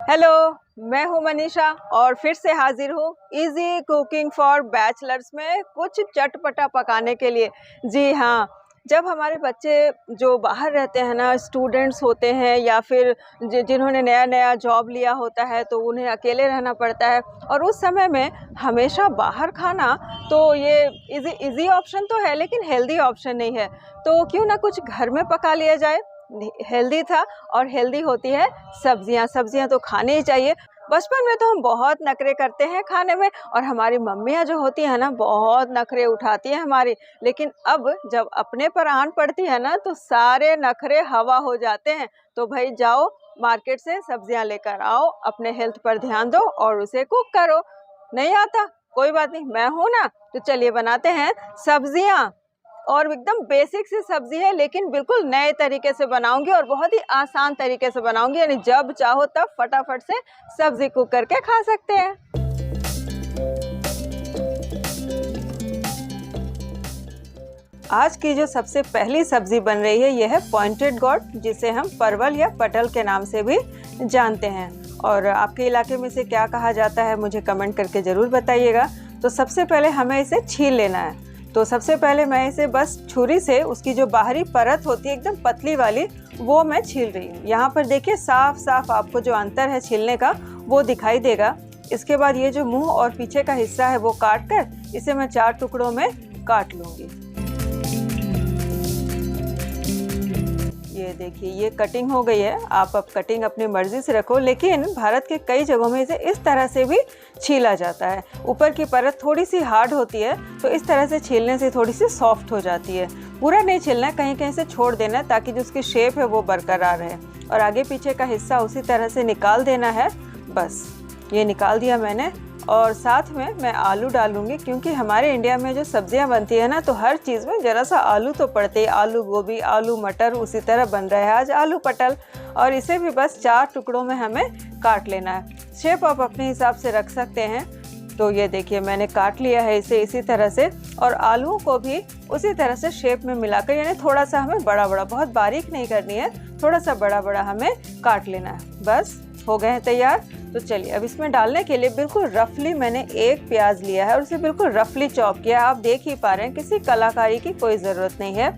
Hello, मैं हूं मनीषा और फिर से हाजिर हूं इजी कुकिंग फॉर बैचलर्स में कुछ चटपटा पकाने के लिए। जी हाँ, जब हमारे बच्चे जो बाहर रहते हैं ना, स्टूडेंट्स होते हैं या फिर जिन्होंने नया नया जॉब लिया होता है तो उन्हें अकेले रहना पड़ता है और उस समय में हमेशा बाहर खाना, तो ये इजी ऑप्शन तो है लेकिन हेल्दी ऑप्शन नहीं है। तो क्यों ना कुछ घर में पका लिया जाए। हेल्दी था और हेल्दी होती है सब्जियां तो खाने ही चाहिए। बचपन में तो हम बहुत नखरे करते हैं खाने में और हमारी मम्मियाँ जो होती है ना बहुत नखरे उठाती हैं हमारी, लेकिन अब जब अपने पर आन पड़ती है ना तो सारे नखरे हवा हो जाते हैं। तो भाई जाओ मार्केट से सब्जियां लेकर आओ, अपने हेल्थ पर ध्यान दो और उसे कुक करो। नहीं आता कोई बात नहीं, मैं हूं ना, तो चलिए बनाते हैं सब्जियां। और एकदम बेसिक सी सब्जी है लेकिन बिल्कुल नए तरीके से बनाऊंगी और बहुत ही आसान तरीके से बनाऊंगी, यानी जब चाहो तब फटाफट से सब्जी कुक करके खा सकते हैं। आज की जो सबसे पहली सब्जी बन रही है यह है पॉइंटेड गॉर्ड, जिसे हम परवल या पटल के नाम से भी जानते हैं। और आपके इलाके में इसे क्या कहा जाता है मुझे कमेंट करके ज़रूर बताइएगा। तो सबसे पहले हमें इसे छील लेना है। तो सबसे पहले मैं इसे बस छुरी से उसकी जो बाहरी परत होती है एकदम पतली वाली, वो मैं छील रही हूँ। यहाँ पर देखिए साफ साफ आपको जो अंतर है छीलने का वो दिखाई देगा। इसके बाद ये जो मुंह और पीछे का हिस्सा है वो काट कर इसे मैं 4 टुकड़ों में काट लूँगी। ये देखिए ये कटिंग हो गई है। आप अब कटिंग अपनी मर्जी से रखो, लेकिन भारत के कई जगहों में इसे इस तरह से भी छीला जाता है। ऊपर की परत थोड़ी सी हार्ड होती है तो इस तरह से छीलने से थोड़ी सी सॉफ्ट हो जाती है। पूरा नहीं छीलना है, कहीं कहीं से छोड़ देना है ताकि जो उसकी शेप है वो बरकरार रहे। और आगे पीछे का हिस्सा उसी तरह से निकाल देना है। बस ये निकाल दिया मैंने। और साथ में मैं आलू डालूंगी, क्योंकि हमारे इंडिया में जो सब्जियां बनती है ना तो हर चीज़ में ज़रा सा आलू तो पड़ते हैं। आलू गोभी, आलू मटर, उसी तरह बन रहा है आज आलू पटल। और इसे भी बस 4 टुकड़ों में हमें काट लेना है। शेप आप अपने हिसाब से रख सकते हैं। तो ये देखिए मैंने काट लिया है इसे इसी तरह से। और आलूओं को भी उसी तरह से शेप में मिलाकर, यानी थोड़ा सा हमें बड़ा बड़ा, बहुत बारीक नहीं करनी है, थोड़ा सा बड़ा बड़ा हमें काट लेना है। बस हो गए हैं तैयार। तो चलिए अब इसमें डालने के लिए बिल्कुल रफली मैंने 1 प्याज लिया है और उसे बिल्कुल रफली चॉप किया है। आप देख ही पा रहे हैं, किसी कलाकारी की कोई ज़रूरत नहीं है।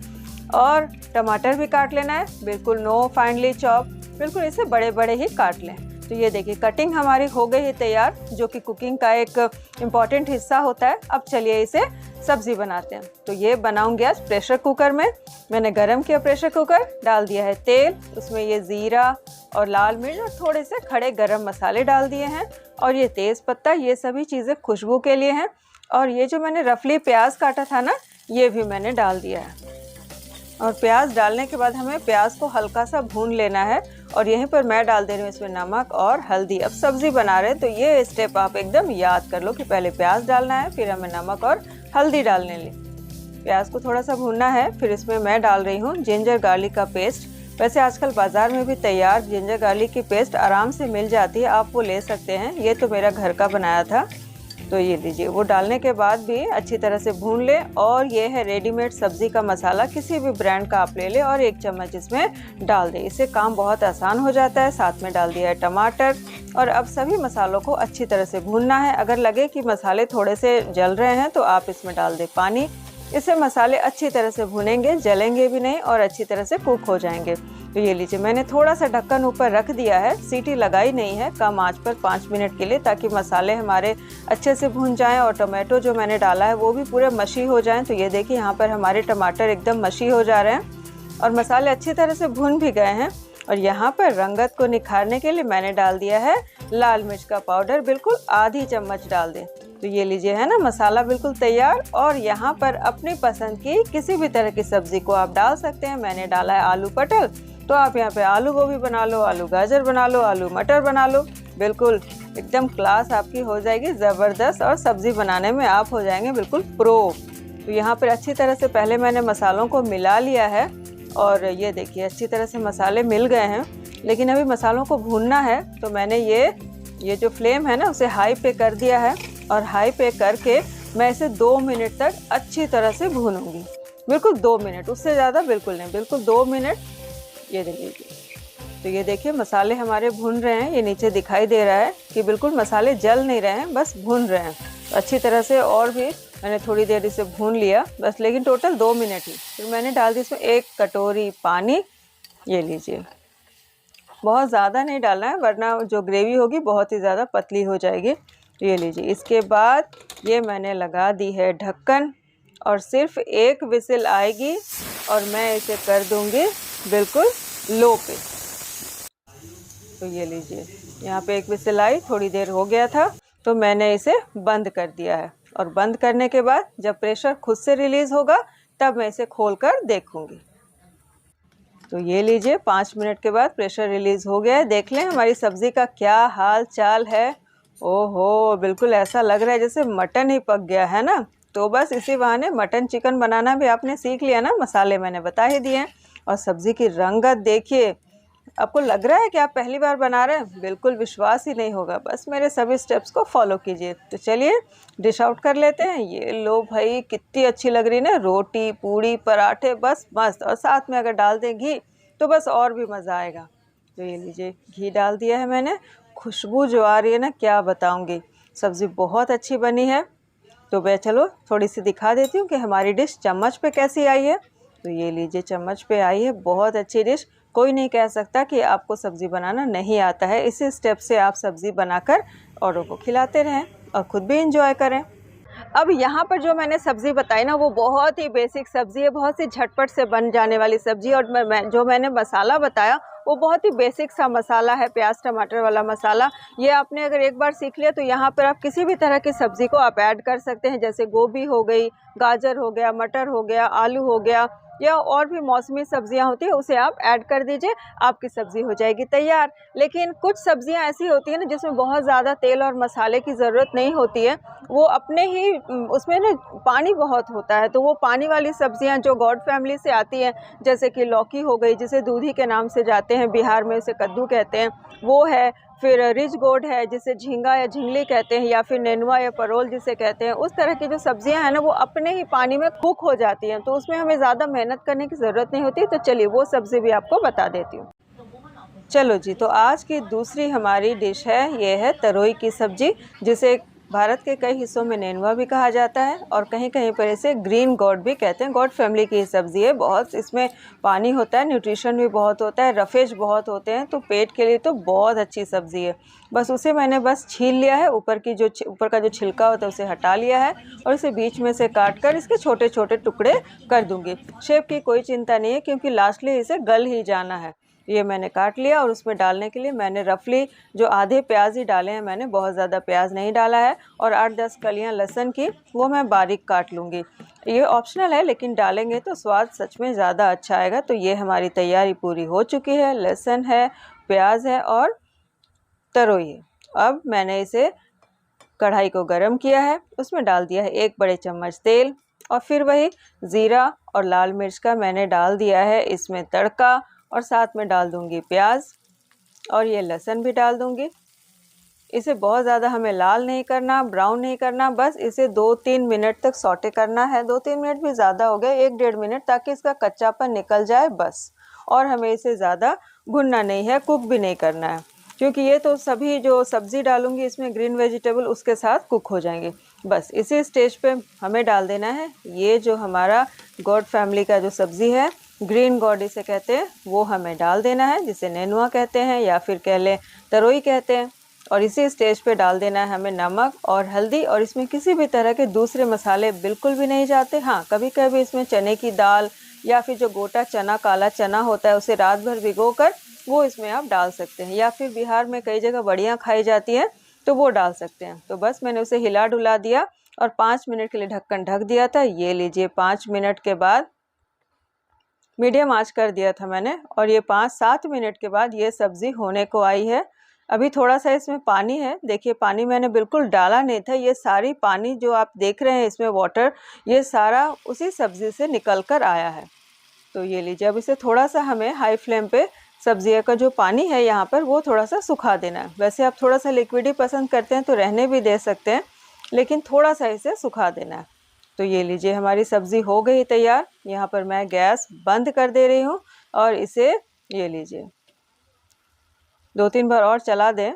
और टमाटर भी काट लेना है, बिल्कुल नो फाइनली चॉप, बिल्कुल इसे बड़े बड़े ही काट लें। तो ये देखिए कटिंग हमारी हो गई है तैयार, जो कि कुकिंग का एक इम्पॉर्टेंट हिस्सा होता है। अब चलिए इसे सब्जी बनाते हैं। तो ये बनाऊंगी आज प्रेशर कुकर में। मैंने गरम किया प्रेशर कुकर, डाल दिया है तेल, उसमें ये ज़ीरा और लाल मिर्च और थोड़े से खड़े गरम मसाले डाल दिए हैं। और ये तेज़ पत्ता, ये सभी चीज़ें खुशबू के लिए हैं। और ये जो मैंने रफली प्याज काटा था ना, ये भी मैंने डाल दिया है। और प्याज डालने के बाद हमें प्याज को हल्का सा भून लेना है। और यहीं पर मैं डाल दे रही हूँ इसमें नमक और हल्दी। अब सब्ज़ी बना रहे हैं तो ये स्टेप आप एकदम याद कर लो कि पहले प्याज डालना है, फिर हमें नमक और हल्दी डालने ली। प्याज को थोड़ा सा भूनना है। फिर इसमें मैं डाल रही हूँ जिंजर गार्लिक का पेस्ट। वैसे आजकल बाज़ार में भी तैयार जिंजर गार्लिक की पेस्ट आराम से मिल जाती है, आप वो ले सकते हैं। ये तो मेरा घर का बनाया था, तो ये लीजिए। वो डालने के बाद भी अच्छी तरह से भून लें। और ये है रेडीमेड सब्ज़ी का मसाला, किसी भी ब्रांड का आप ले लें और 1 चम्मच इसमें डाल दें। इससे काम बहुत आसान हो जाता है। साथ में डाल दिया है टमाटर। और अब सभी मसालों को अच्छी तरह से भूनना है। अगर लगे कि मसाले थोड़े से जल रहे हैं तो आप इसमें डाल दें पानी। इससे मसाले अच्छी तरह से भुनेंगे, जलेंगे भी नहीं और अच्छी तरह से कुक हो जाएंगे। तो ये लीजिए मैंने थोड़ा सा ढक्कन ऊपर रख दिया है, सीटी लगाई नहीं है, कम आंच पर 5 मिनट के लिए, ताकि मसाले हमारे अच्छे से भुन जाएं और टमाटो जो मैंने डाला है वो भी पूरे मशी हो जाएं। तो ये देखिए यहाँ पर हमारे टमाटर एकदम मशी हो जा रहे हैं और मसाले अच्छी तरह से भुन भी गए हैं। और यहाँ पर रंगत को निखारने के लिए मैंने डाल दिया है लाल मिर्च का पाउडर, बिल्कुल आधी चम्मच डाल दें। तो ये लीजिए है ना मसाला बिल्कुल तैयार। और यहाँ पर अपनी पसंद की किसी भी तरह की सब्ज़ी को आप डाल सकते हैं। मैंने डाला है आलू पटल, तो आप यहाँ पे आलू गोभी बना लो, आलू गाजर बना लो, आलू मटर बना लो। बिल्कुल एकदम क्लास आपकी हो जाएगी ज़बरदस्त, और सब्ज़ी बनाने में आप हो जाएंगे बिल्कुल प्रो। तो यहाँ पर अच्छी तरह से पहले मैंने मसालों को मिला लिया है। और ये देखिए अच्छी तरह से मसाले मिल गए हैं, लेकिन अभी मसालों को भूनना है। तो मैंने ये जो फ्लेम है ना उसे हाई पे कर दिया है। और हाई पे करके मैं इसे 2 मिनट तक अच्छी तरह से भूनूंगी। बिल्कुल 2 मिनट, उससे ज़्यादा बिल्कुल नहीं, बिल्कुल 2 मिनट। ये देखिए तो ये देखिए मसाले हमारे भुन रहे हैं, ये नीचे दिखाई दे रहा है कि बिल्कुल मसाले जल नहीं रहे हैं, बस भुन रहे हैं। तो अच्छी तरह से और भी मैंने थोड़ी देर इसे भून लिया बस, लेकिन टोटल 2 मिनट ही। फिर मैंने डाल दी इसमें 1 कटोरी पानी। ये लीजिए, बहुत ज़्यादा नहीं डालना है वरना जो ग्रेवी होगी बहुत ही ज़्यादा पतली हो जाएगी। ये लीजिए, इसके बाद ये मैंने लगा दी है ढक्कन और सिर्फ 1 विसिल आएगी और मैं इसे कर दूंगी बिल्कुल लो पे। तो ये लीजिए, यहाँ पे 1 विसिल आई, थोड़ी देर हो गया था तो मैंने इसे बंद कर दिया है। और बंद करने के बाद जब प्रेशर खुद से रिलीज़ होगा तब मैं इसे खोल कर देखूँगी। तो ये लीजिए, 5 मिनट के बाद प्रेशर रिलीज़ हो गया है। देख लें हमारी सब्ज़ी का क्या हाल चाल है। ओहो, बिल्कुल ऐसा लग रहा है जैसे मटन ही पक गया है ना। तो बस इसी बहाने मटन चिकन बनाना भी आपने सीख लिया ना, मसाले मैंने बता ही दिए हैं। और सब्ज़ी की रंगत देखिए, आपको लग रहा है कि आप पहली बार बना रहे हैं, बिल्कुल विश्वास ही नहीं होगा। बस मेरे सभी स्टेप्स को फॉलो कीजिए। तो चलिए डिश आउट कर लेते हैं। ये लो भाई, कितनी अच्छी लग रही है ना, रोटी पूड़ी पराठे, बस मस्त। और साथ में अगर डाल दें घी तो बस और भी मज़ा आएगा। तो ये लीजिए, घी डाल दिया है मैंने, खुशबू जो आ रही है ना क्या बताऊँगी। सब्ज़ी बहुत अच्छी बनी है। तो मैं चलो थोड़ी सी दिखा देती हूँ कि हमारी डिश चम्मच पे कैसी आई है। तो ये लीजिए, चम्मच पे आई है, बहुत अच्छी डिश। कोई नहीं कह सकता कि आपको सब्ज़ी बनाना नहीं आता है। इसी स्टेप से आप सब्ज़ी बनाकर औरों को खिलाते रहें और ख़ुद भी इंजॉय करें। अब यहाँ पर जो मैंने सब्ज़ी बताई ना, वो बहुत ही बेसिक सब्ज़ी है, बहुत सी झटपट से बन जाने वाली सब्ज़ी। और जो मैंने मसाला बताया वो बहुत ही बेसिक सा मसाला है, प्याज टमाटर वाला मसाला। ये आपने अगर एक बार सीख लिया तो यहाँ पर आप किसी भी तरह की सब्ज़ी को आप ऐड कर सकते हैं। जैसे गोभी हो गई, गाजर हो गया, मटर हो गया, आलू हो गया, या और भी मौसमी सब्जियां होती है, उसे आप ऐड कर दीजिए, आपकी सब्ज़ी हो जाएगी तैयार। लेकिन कुछ सब्जियां ऐसी होती है ना जिसमें बहुत ज़्यादा तेल और मसाले की ज़रूरत नहीं होती है, वो अपने ही उसमें ना पानी बहुत होता है। तो वो पानी वाली सब्जियां जो गॉड फैमिली से आती हैं, जैसे कि लौकी हो गई, जिसे दूधी के नाम से जाते हैं, बिहार में उसे कद्दू कहते हैं, वो है। फिर रिच गोड है, जिसे झींगा या झिंगली कहते हैं, या फिर नेनुआ या परोल जिसे कहते हैं। उस तरह की जो सब्जियां हैं ना, वो अपने ही पानी में कुक हो जाती हैं, तो उसमें हमें ज़्यादा मेहनत करने की ज़रूरत नहीं होती। तो चलिए वो सब्ज़ी भी आपको बता देती हूँ। चलो जी, तो आज की दूसरी हमारी डिश है, ये है तरोई की सब्ज़ी, जिसे भारत के कई हिस्सों में नेनुआ भी कहा जाता है और कहीं कहीं पर इसे ग्रीन गॉड भी कहते हैं। गॉड फैमिली की सब्ज़ी है, बहुत इसमें पानी होता है, न्यूट्रिशन भी बहुत होता है, रफेज बहुत होते हैं, तो पेट के लिए तो बहुत अच्छी सब्ज़ी है। बस उसे मैंने बस छील लिया है, ऊपर का जो छिलका होता है उसे हटा लिया है और इसे बीच में से काट कर इसके छोटे छोटे टुकड़े कर दूँगी। शेप की कोई चिंता नहीं है क्योंकि लास्टली इसे गल ही जाना है। ये मैंने काट लिया और उसमें डालने के लिए मैंने रफली जो आधे प्याज ही डाले हैं, मैंने बहुत ज़्यादा प्याज नहीं डाला है। और 8-10 कलियां लहसुन की, वो मैं बारीक काट लूँगी। ये ऑप्शनल है लेकिन डालेंगे तो स्वाद सच में ज़्यादा अच्छा आएगा। तो ये हमारी तैयारी पूरी हो चुकी है, लहसुन है, प्याज है और तरोई है। अब मैंने इसे कढ़ाई को गरम किया है, उसमें डाल दिया है 1 बड़े चम्मच तेल और फिर वही ज़ीरा और लाल मिर्च का मैंने डाल दिया है इसमें तड़का, और साथ में डाल दूंगी प्याज और ये लहसुन भी डाल दूंगी। इसे बहुत ज़्यादा हमें लाल नहीं करना, ब्राउन नहीं करना, बस इसे 2-3 मिनट तक सौटे करना है। 2-3 मिनट भी ज़्यादा हो गए, 1-1.5 मिनट, ताकि इसका कच्चापन निकल जाए बस। और हमें इसे ज़्यादा भुनना नहीं है, कुक भी नहीं करना है, क्योंकि ये तो सभी जो सब्ज़ी डालूंगी इसमें ग्रीन वेजिटेबल उसके साथ कुक हो जाएंगे। बस इसी स्टेज पे हमें डाल देना है ये जो हमारा गॉड फैमिली का जो सब्ज़ी है, ग्रीन गॉड इसे कहते हैं, वो हमें डाल देना है, जिसे नेनुआ कहते हैं या फिर कह लें तरोई कहते हैं। और इसी स्टेज पे डाल देना है हमें नमक और हल्दी, और इसमें किसी भी तरह के दूसरे मसाले बिल्कुल भी नहीं जाते। हाँ, कभी कभी इसमें चने की दाल या फिर जो गोटा चना, काला चना होता है, उसे रात भर भिगो कर वो इसमें आप डाल सकते हैं, या फिर बिहार में कई जगह बड़ियाँ खाई जाती हैं तो वो डाल सकते हैं। तो बस मैंने उसे हिला डुला दिया और 5 मिनट के लिए ढक्कन ढक दिया था। ये लीजिए, 5 मिनट के बाद मीडियम आंच कर दिया था मैंने, और ये 5-7 मिनट के बाद ये सब्ज़ी होने को आई है। अभी थोड़ा सा इसमें पानी है, देखिए पानी मैंने बिल्कुल डाला नहीं था, ये सारी पानी जो आप देख रहे हैं इसमें वाटर, ये सारा उसी सब्ज़ी से निकल कर आया है। तो ये लीजिए, अब इसे थोड़ा सा हमें हाई फ्लेम पे सब्जियों का जो पानी है यहाँ पर वो थोड़ा सा सुखा देना है। वैसे आप थोड़ा सा लिक्विड ही पसंद करते हैं तो रहने भी दे सकते हैं, लेकिन थोड़ा सा इसे सुखा देना है। तो ये लीजिए, हमारी सब्ज़ी हो गई तैयार। यहाँ पर मैं गैस बंद कर दे रही हूँ और इसे ये लीजिए 2-3 बार और चला दें।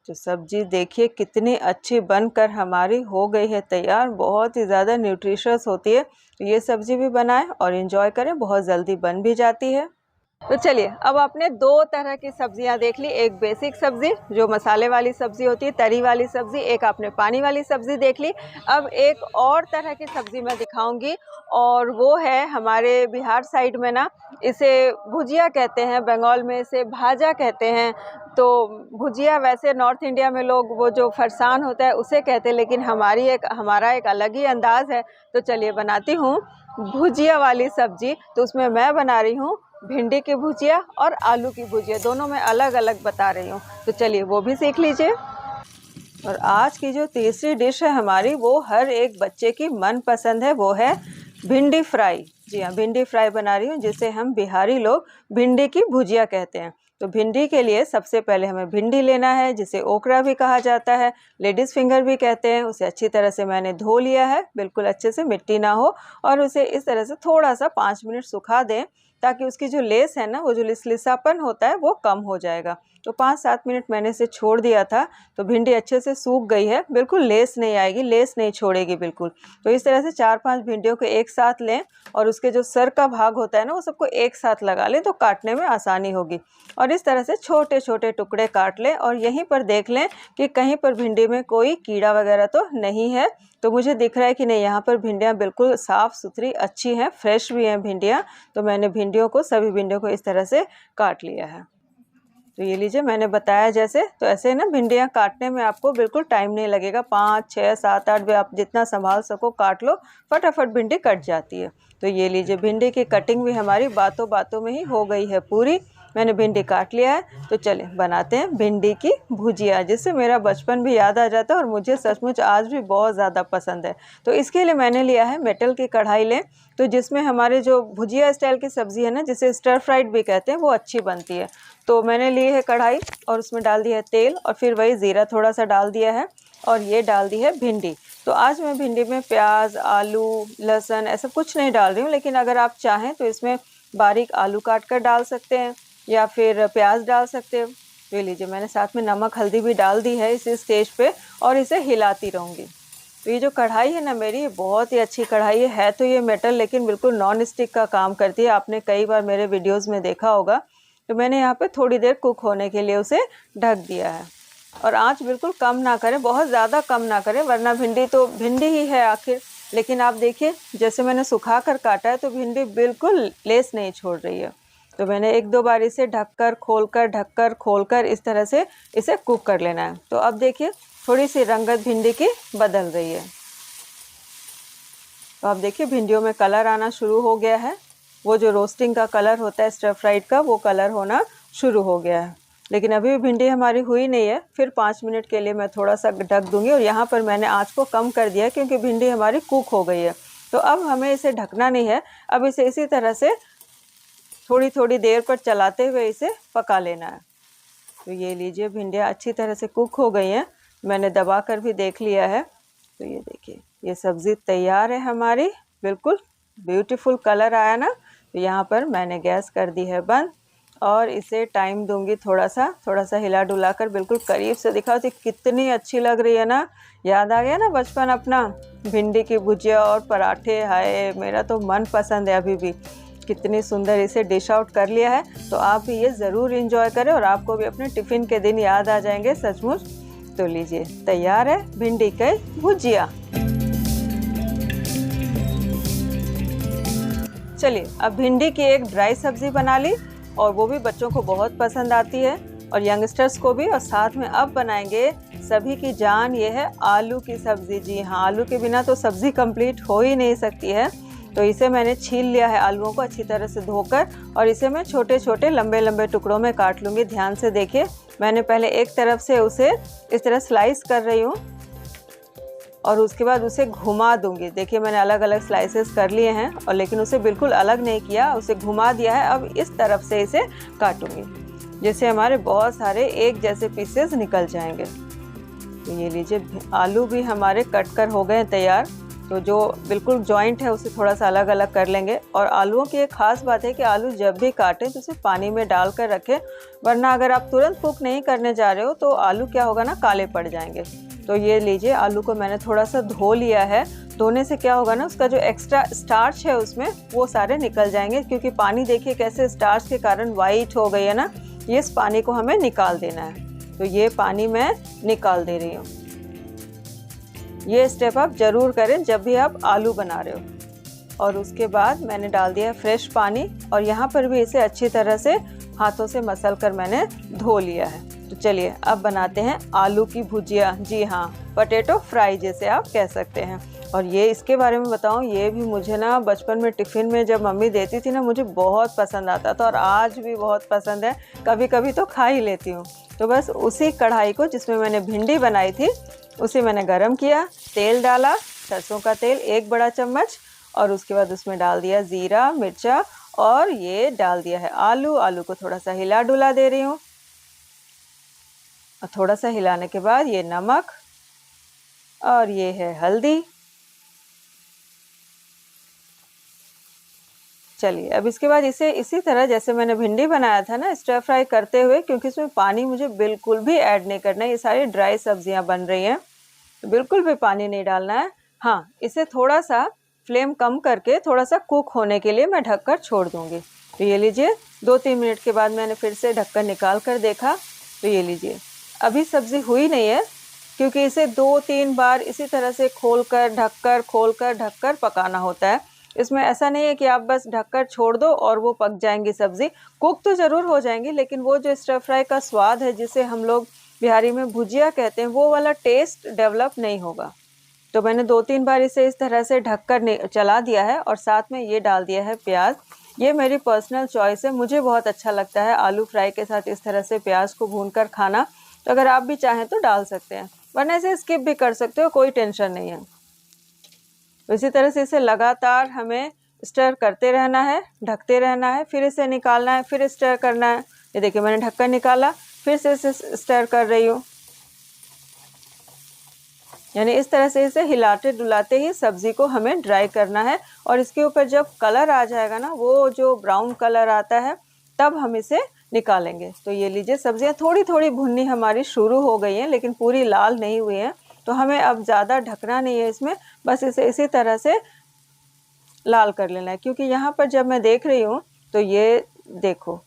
तो सब्जी देखिए कितनी अच्छी बनकर हमारी हो गई है तैयार, बहुत ही ज़्यादा न्यूट्रिशियस होती है। तो ये सब्जी भी बनाएं और एंजॉय करें, बहुत जल्दी बन भी जाती है। तो चलिए, अब आपने 2 तरह की सब्जियां देख ली, एक बेसिक सब्जी जो मसाले वाली सब्जी होती है, तरी वाली सब्जी, एक आपने पानी वाली सब्जी देख ली। अब एक और तरह की सब्जी मैं दिखाऊंगी और वो है हमारे बिहार साइड में ना इसे भुजिया कहते हैं, बंगाल में इसे भाजा कहते हैं। तो भुजिया वैसे नॉर्थ इंडिया में लोग वो जो फरसान होता है उसे कहते हैं, लेकिन हमारा एक अलग ही अंदाज है। तो चलिए बनाती हूँ भुजिया वाली सब्जी। तो उसमें मैं बना रही हूँ भिंडी की भुजिया और आलू की भुजिया, दोनों मैं अलग अलग बता रही हूँ। तो चलिए वो भी सीख लीजिए। और आज की जो तीसरी डिश है हमारी, वो हर एक बच्चे की मनपसंद है, वो है भिंडी फ्राई। जी हाँ, भिंडी फ्राई बना रही हूँ, जिसे हम बिहारी लोग भिंडी की भुजिया कहते हैं। तो भिंडी के लिए सबसे पहले हमें भिंडी लेना है, जिसे ओकरा भी कहा जाता है, लेडीज़ फिंगर भी कहते हैं। उसे अच्छी तरह से मैंने धो लिया है, बिल्कुल अच्छे से मिट्टी ना हो, और उसे इस तरह से थोड़ा सा 5 मिनट सुखा दें, ताकि उसकी जो लेस है ना, वो जो लिसलिसापन होता है वो कम हो जाएगा। तो 5-7 मिनट मैंने इसे छोड़ दिया था। तो भिंडी अच्छे से सूख गई है, बिल्कुल लेस नहीं आएगी, लेस नहीं छोड़ेगी बिल्कुल। तो इस तरह से 4-5 भिंडियों को एक साथ लें और उसके जो सर का भाग होता है ना, वो सबको एक साथ लगा लें, तो काटने में आसानी होगी। और इस तरह से छोटे छोटे टुकड़े काट लें और यहीं पर देख लें कि कहीं पर भिंडी में कोई कीड़ा वगैरह तो नहीं है। तो मुझे दिख रहा है कि नहीं, यहाँ पर भिंडियाँ बिल्कुल साफ़ सुथरी अच्छी हैं, फ्रेश भी हैं भिंडियाँ। तो मैंने सभी भिंडियों को इस तरह से काट लिया है। तो ये लीजिए, मैंने बताया जैसे, तो ऐसे ना भिंडियाँ काटने में आपको बिल्कुल टाइम नहीं लगेगा। 5, 6, 7, 8 भी आप जितना संभाल सको काट लो, फटाफट भिंडी कट जाती है। तो ये लीजिए, भिंडी की कटिंग भी हमारी बातों बातों में ही हो गई है पूरी। मैंने भिंडी काट लिया है। तो चलिए बनाते हैं भिंडी की भुजिया, जिससे मेरा बचपन भी याद आ जाता है और मुझे सचमुच आज भी बहुत ज़्यादा पसंद है। तो इसके लिए मैंने लिया है मेटल की कढ़ाई लें, तो जिसमें हमारे जो भुजिया स्टाइल की सब्ज़ी है ना, जिसे स्टर फ्राइड भी कहते हैं, वो अच्छी बनती है। तो मैंने ली है कढ़ाई और उसमें डाल दिया है तेल, और फिर वही ज़ीरा थोड़ा सा डाल दिया है, और ये डाल दी है भिंडी। तो आज मैं भिंडी में प्याज, आलू, लहसुन ऐसा कुछ नहीं डाल रही हूँ, लेकिन अगर आप चाहें तो इसमें बारीक आलू काट कर डाल सकते हैं या फिर प्याज डाल सकते हो। ये लीजिए, मैंने साथ में नमक हल्दी भी डाल दी है इस स्टेज पे, और इसे हिलाती रहूँगी। तो ये जो कढ़ाई है ना मेरी, ये बहुत ही अच्छी कढ़ाई है तो ये मेटल, लेकिन बिल्कुल नॉन स्टिक का काम करती है। आपने कई बार मेरे वीडियोज़ में देखा होगा। तो मैंने यहाँ पे थोड़ी देर कुक होने के लिए उसे ढक दिया है। और आँच बिल्कुल कम ना करें, बहुत ज़्यादा कम ना करें, वरना भिंडी तो भिंडी ही है आखिर। लेकिन आप देखिए, जैसे मैंने सुखा कर काटा है तो भिंडी बिल्कुल लेस नहीं छोड़ रही है। तो मैंने 1-2 बार इसे ढककर खोलकर इस तरह से इसे कुक कर लेना है। तो अब देखिए, थोड़ी सी रंगत भिंडी की बदल रही है। तो आप देखिए, भिंडियों में कलर आना शुरू हो गया है। वो जो रोस्टिंग का कलर होता है स्टर फ्राइड का, वो कलर होना शुरू हो गया है। लेकिन अभी भी भिंडी हमारी हुई नहीं है। फिर 5 मिनट के लिए मैं थोड़ा सा ढक दूंगी, और यहाँ पर मैंने आँच को कम कर दिया है क्योंकि भिंडी हमारी कुक हो गई है। तो अब हमें इसे ढकना नहीं है, अब इसे इसी तरह से थोड़ी थोड़ी देर पर चलाते हुए इसे पका लेना है। तो ये लीजिए, भिंडियाँ अच्छी तरह से कुक हो गई हैं, मैंने दबा कर भी देख लिया है। तो ये देखिए, ये सब्ज़ी तैयार है हमारी, बिल्कुल ब्यूटीफुल कलर आया ना। तो यहाँ पर मैंने गैस कर दी है बंद, और इसे टाइम दूंगी थोड़ा सा हिला डुला कर। बिल्कुल करीब से दिखाओ तो कितनी अच्छी लग रही है ना। याद आ गया ना बचपन अपना, भिंडी की भुजिया और पराठे। हाय, मेरा तो मन पसंद है अभी भी। कितनी सुंदर इसे डिश आउट कर लिया है। तो आप भी ये ज़रूर इंजॉय करें, और आपको भी अपने टिफ़िन के दिन याद आ जाएंगे सचमुच। तो लीजिए, तैयार है भिंडी की भुजिया। चलिए, अब भिंडी की एक ड्राई सब्ज़ी बना ली, और वो भी बच्चों को बहुत पसंद आती है, और यंगस्टर्स को भी। और साथ में अब बनाएंगे सभी की जान, ये है आलू की सब्ज़ी। जी हाँ, आलू के बिना तो सब्ज़ी कंप्लीट हो ही नहीं सकती है। तो इसे मैंने छील लिया है आलूओं को अच्छी तरह से धोकर, और इसे मैं छोटे छोटे लंबे लंबे टुकड़ों में काट लूँगी। ध्यान से देखिए, मैंने पहले एक तरफ से उसे इस तरह स्लाइस कर रही हूँ, और उसके बाद उसे घुमा दूंगी। देखिए, मैंने अलग अलग स्लाइसेस कर लिए हैं, और लेकिन उसे बिल्कुल अलग नहीं किया, उसे घुमा दिया है। अब इस तरफ से इसे काटूंगी, जिससे हमारे बहुत सारे एक जैसे पीसेस निकल जाएंगे। तो ये लीजिए, आलू भी हमारे कट कर हो गए तैयार। तो जो बिल्कुल जॉइंट है उसे थोड़ा सा अलग अलग कर लेंगे। और आलूओं की एक ख़ास बात है कि आलू जब भी काटें तो उसे पानी में डाल कर रखें, वरना अगर आप तुरंत कुक नहीं करने जा रहे हो तो आलू क्या होगा ना, काले पड़ जाएंगे। तो ये लीजिए, आलू को मैंने थोड़ा सा धो लिया है। धोने से क्या होगा ना, उसका जो एक्स्ट्रा स्टार्च है उसमें वो सारे निकल जाएंगे, क्योंकि पानी देखिए कैसे स्टार्च के कारण वाइट हो गई है ना। ये इस पानी को हमें निकाल देना है, तो ये पानी मैं निकाल दे रही हूँ। ये स्टेप आप ज़रूर करें जब भी आप आलू बना रहे हो। और उसके बाद मैंने डाल दिया फ्रेश पानी, और यहाँ पर भी इसे अच्छी तरह से हाथों से मसल कर मैंने धो लिया है। तो चलिए अब बनाते हैं आलू की भुजिया। जी हाँ, पोटैटो फ्राई जैसे आप कह सकते हैं। और ये इसके बारे में बताऊं, ये भी मुझे ना बचपन में टिफ़िन में जब मम्मी देती थी ना, मुझे बहुत पसंद आता था और आज भी बहुत पसंद है। कभी कभी तो खा ही लेती हूँ। तो बस उसी कढ़ाई को जिसमें मैंने भिंडी बनाई थी उसे मैंने गरम किया, तेल डाला, सरसों का तेल 1 बड़ा चम्मच, और उसके बाद उसमें डाल दिया ज़ीरा, मिर्चा, और ये डाल दिया है आलू। आलू को थोड़ा सा हिला डुला दे रही हूँ, और थोड़ा सा हिलाने के बाद ये नमक, और ये है हल्दी। चलिए अब इसके बाद इसे इसी तरह जैसे मैंने भिंडी बनाया था ना, स्टर फ्राई करते हुए, क्योंकि इसमें पानी मुझे बिल्कुल भी ऐड नहीं करना है। ये सारी ड्राई सब्जियां बन रही हैं, तो बिल्कुल भी पानी नहीं डालना है। हाँ, इसे थोड़ा सा फ्लेम कम करके थोड़ा सा कुक होने के लिए मैं ढककर छोड़ दूंगी। तो ये लीजिए, 2-3 मिनट के बाद मैंने फिर से ढक्कन निकाल कर देखा, तो ये लीजिए अभी सब्ज़ी हुई नहीं है, क्योंकि इसे 2-3 बार इसी तरह से खोलकर ढककर पकाना होता है। इसमें ऐसा नहीं है कि आप बस ढककर छोड़ दो और वो पक जाएंगी सब्ज़ी। कुक तो ज़रूर हो जाएंगी, लेकिन वो जो स्टर फ्राई का स्वाद है, जिसे हम लोग बिहारी में भुजिया कहते हैं, वो वाला टेस्ट डेवलप नहीं होगा। तो मैंने 2-3 बार इसे इस तरह से ढककर चला दिया है, और साथ में ये डाल दिया है प्याज। ये मेरी पर्सनल चॉइस है, मुझे बहुत अच्छा लगता है आलू फ्राई के साथ इस तरह से प्याज को भूनकर खाना। तो अगर आप भी चाहें तो डाल सकते हैं, वरना इसे स्किप भी कर सकते हो, कोई टेंशन नहीं है। तो इसी तरह से इसे लगातार हमें स्टर करते रहना है, ढकते रहना है, फिर इसे निकालना है, फिर स्टर करना है। ये देखिए मैंने ढक्कन निकाला, फिर से इसे स्टर कर रही हूँ। यानी इस तरह से इसे हिलाते डुलाते ही सब्ज़ी को हमें ड्राई करना है, और इसके ऊपर जब कलर आ जाएगा ना, वो जो ब्राउन कलर आता है, तब हम इसे निकालेंगे। तो ये लीजिए, सब्जियां थोड़ी थोड़ी भुननी हमारी शुरू हो गई हैं, लेकिन पूरी लाल नहीं हुई हैं। तो हमें अब ज़्यादा ढकना नहीं है इसमें, बस इसे इसी तरह से लाल कर लेना है। क्योंकि यहाँ पर जब मैं देख रही हूँ तो ये देखो,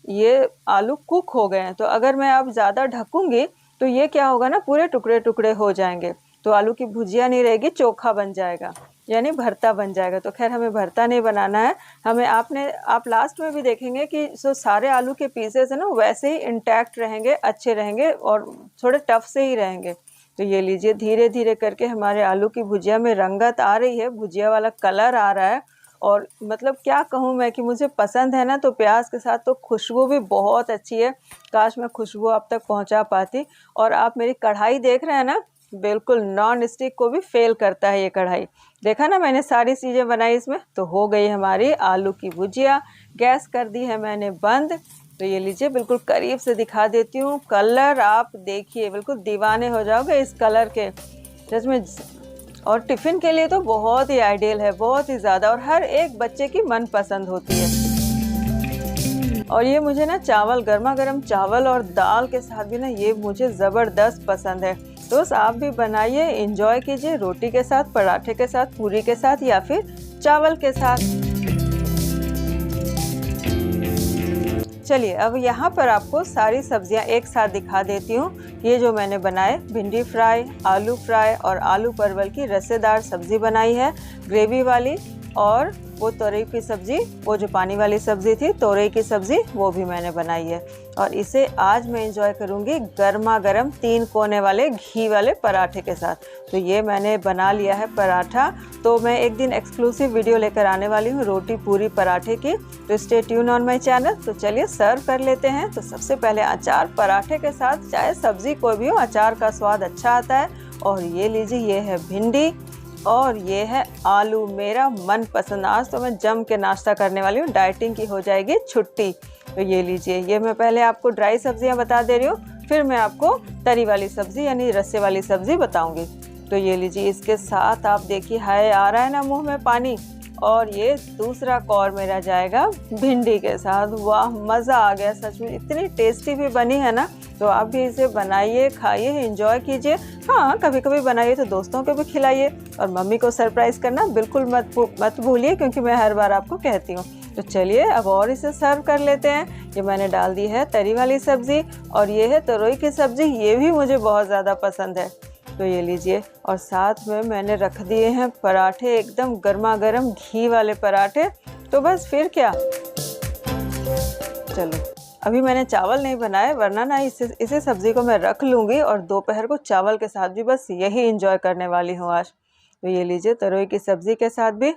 ये आलू कुक हो गए हैं। तो अगर मैं अब ज़्यादा ढकूँगी तो ये क्या होगा ना, पूरे टुकड़े टुकड़े हो जाएंगे, तो आलू की भुजिया नहीं रहेगी, चोखा बन जाएगा, यानी भरता बन जाएगा। तो खैर हमें भरता नहीं बनाना है, हमें आप लास्ट में भी देखेंगे कि जो सारे आलू के पीसेस हैं ना, वैसे ही इंटैक्ट रहेंगे, अच्छे रहेंगे और थोड़े टफ से ही रहेंगे। तो ये लीजिए, धीरे धीरे करके हमारे आलू की भुजिया में रंगत आ रही है, भुजिया वाला कलर आ रहा है। और मतलब क्या कहूँ मैं कि मुझे पसंद है ना, तो प्याज के साथ तो खुशबू भी बहुत अच्छी है। काश मैं खुशबू आप तक पहुँचा पाती। और आप मेरी कढ़ाई देख रहे हैं ना, बिल्कुल नॉन स्टिक को भी फेल करता है ये कढ़ाई। देखा ना, मैंने सारी चीज़ें बनाई इसमें। तो हो गई हमारी आलू की भुजिया। गैस कर दी है मैंने बंद। तो ये लीजिए, बिल्कुल करीब से दिखा देती हूँ। कलर आप देखिए, बिल्कुल दीवाने हो जाओगे इस कलर के, जिसमें और टिफ़िन के लिए तो बहुत ही आइडियल है, बहुत ही ज़्यादा, और हर एक बच्चे की मनपसंद होती है। और ये मुझे ना चावल, गर्मा गर्म चावल और दाल के साथ भी ना, ये मुझे ज़बरदस्त पसंद है। तो आप भी बनाइए, एंजॉय कीजिए, रोटी के साथ, पराठे के साथ, पूरी के साथ, या फिर चावल के साथ। चलिए अब यहाँ पर आपको सारी सब्जियाँ एक साथ दिखा देती हूँ। ये जो मैंने बनाए, भिंडी फ्राई, आलू फ्राई और आलू परवल की रसेदार सब्ज़ी बनाई है, ग्रेवी वाली। और वो तोरई की सब्ज़ी, वो जो पानी वाली सब्ज़ी थी, तोरई की सब्ज़ी, वो भी मैंने बनाई है। और इसे आज मैं एंजॉय करूँगी गर्मा गर्म 3 कोने वाले घी वाले पराठे के साथ। तो ये मैंने बना लिया है पराठा। तो मैं एक दिन एक्सक्लूसिव वीडियो लेकर आने वाली हूँ रोटी पूरी पराठे की। तो stay tune on my channel. तो चलिए सर्व कर लेते हैं। तो सबसे पहले अचार पराठे के साथ, चाहे सब्ज़ी कोई भी हो, अचार का स्वाद अच्छा आता है। और ये लीजिए, ये है भिंडी और ये है आलू, मेरा मनपसंद। आज तो मैं जम के नाश्ता करने वाली हूँ, डाइटिंग की हो जाएगी छुट्टी। तो ये लीजिए, ये मैं पहले आपको ड्राई सब्जियाँ बता दे रही हूँ, फिर मैं आपको तरी वाली सब्ज़ी यानी रस्से वाली सब्ज़ी बताऊँगी। तो ये लीजिए, इसके साथ आप देखिए, हाय आ रहा है ना मुंह में पानी। और ये दूसरा कौर मेरा जाएगा भिंडी के साथ। वाह, मज़ा आ गया सच में, इतनी टेस्टी भी बनी है ना। तो आप भी इसे बनाइए, खाइए, एंजॉय कीजिए। हाँ, कभी कभी बनाइए तो दोस्तों को भी खिलाइए, और मम्मी को सरप्राइज़ करना बिल्कुल मत भूलिए, क्योंकि मैं हर बार आपको कहती हूँ। तो चलिए अब और इसे सर्व कर लेते हैं। ये मैंने डाल दी है तरी वाली सब्ज़ी, और ये है तरोई की सब्ज़ी, ये भी मुझे बहुत ज़्यादा पसंद है। तो ये लीजिए, और साथ में मैंने रख दिए हैं पराठे, एकदम गर्मा गर्म घी वाले पराठे। तो बस फिर क्या, चलो अभी मैंने चावल नहीं बनाए, वरना ना इसे सब्ज़ी को मैं रख लूँगी और दोपहर को चावल के साथ भी बस यही एंजॉय करने वाली हूँ आज। तो ये लीजिए, तरोई की सब्ज़ी के साथ भी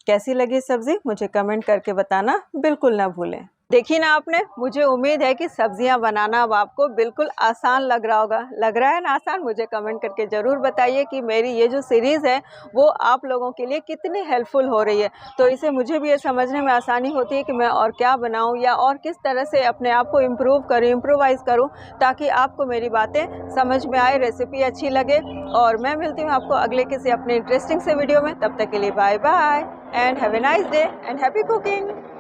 कैसी लगी सब्ज़ी मुझे कमेंट करके बताना बिल्कुल ना भूलें। देखिए ना आपने, मुझे उम्मीद है कि सब्जियां बनाना अब आपको बिल्कुल आसान लग रहा होगा। लग रहा है ना आसान? मुझे कमेंट करके ज़रूर बताइए कि मेरी ये जो सीरीज़ है वो आप लोगों के लिए कितनी हेल्पफुल हो रही है। तो इसे मुझे भी ये समझने में आसानी होती है कि मैं और क्या बनाऊं, या और किस तरह से अपने आप को इम्प्रूव करूं, इम्प्रोवाइज़ करूं, ताकि आपको मेरी बातें समझ में आए, रेसिपी अच्छी लगे। और मैं मिलती हूँ आपको अगले किसी अपने इंटरेस्टिंग से वीडियो में। तब तक के लिए bye bye and have a nice day and happy cooking.